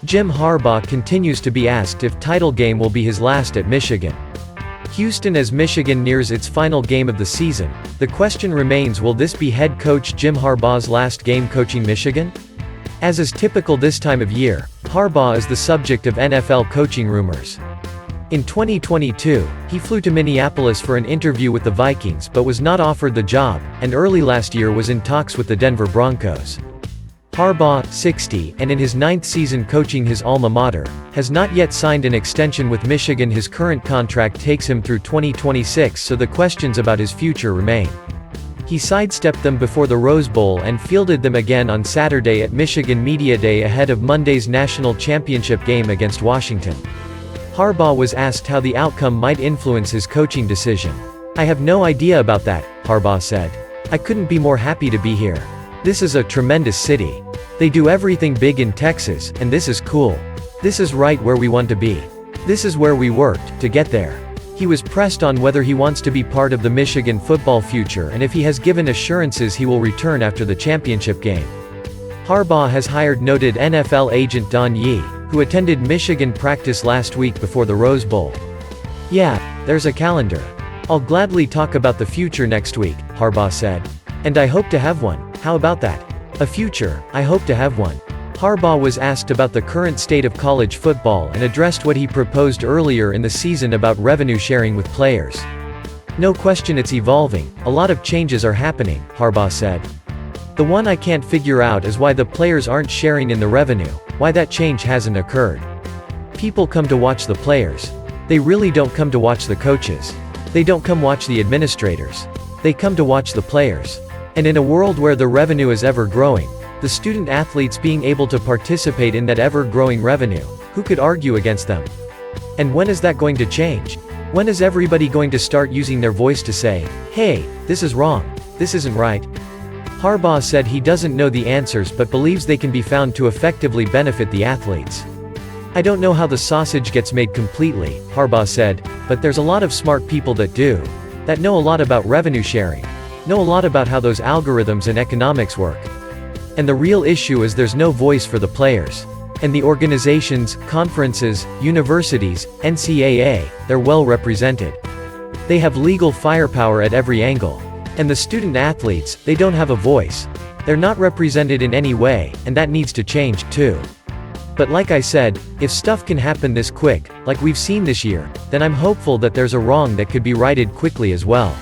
Jim Harbaugh continues to be asked if title game will be his last at Michigan. Houston. As Michigan nears its final game of the season, the question remains, will this be head coach Jim Harbaugh's last game coaching Michigan? As is typical this time of year, Harbaugh is the subject of NFL coaching rumors. In 2022, he flew to Minneapolis for an interview with the Vikings but was not offered the job, and early last year was in talks with the Denver Broncos. Harbaugh, 60, and in his 9th season coaching his alma mater, has not yet signed an extension with Michigan. His current contract takes him through 2026, so the questions about his future remain. He sidestepped them before the Rose Bowl and fielded them again on Saturday at Michigan Media Day ahead of Monday's national championship game against Washington. Harbaugh was asked how the outcome might influence his coaching decision. "I have no idea about that," Harbaugh said. "I couldn't be more happy to be here. This is a tremendous city. They do everything big in Texas, and this is cool. This is right where we want to be. This is where we worked to get there." He was pressed on whether he wants to be part of the Michigan football future and if he has given assurances he will return after the championship game. Harbaugh has hired noted NFL agent Don Yee, who attended Michigan practice last week before the Rose Bowl. "Yeah, there's a calendar. I'll gladly talk about the future next week," Harbaugh said. "And I hope to have one. How about that? A future, I hope to have one." Harbaugh was asked about the current state of college football and addressed what he proposed earlier in the season about revenue sharing with players. "No question it's evolving, a lot of changes are happening," Harbaugh said. "The one I can't figure out is why the players aren't sharing in the revenue, why that change hasn't occurred. People come to watch the players. They really don't come to watch the coaches. They don't come watch the administrators. They come to watch the players. And in a world where the revenue is ever growing, the student athletes being able to participate in that ever-growing revenue, who could argue against them? And when is that going to change? When is everybody going to start using their voice to say, 'Hey, this is wrong. This isn't right'?" Harbaugh said he doesn't know the answers but believes they can be found to effectively benefit the athletes. "I don't know how the sausage gets made completely," Harbaugh said, "but there's a lot of smart people that do. That know a lot about revenue sharing. Know a lot about how those algorithms and economics work. And the real issue is there's no voice for the players. And the organizations, conferences, universities, NCAA, they're well represented. They have legal firepower at every angle. And the student athletes, they don't have a voice. They're not represented in any way, and that needs to change, too. But like I said, if stuff can happen this quick, like we've seen this year, then I'm hopeful that there's a wrong that could be righted quickly as well."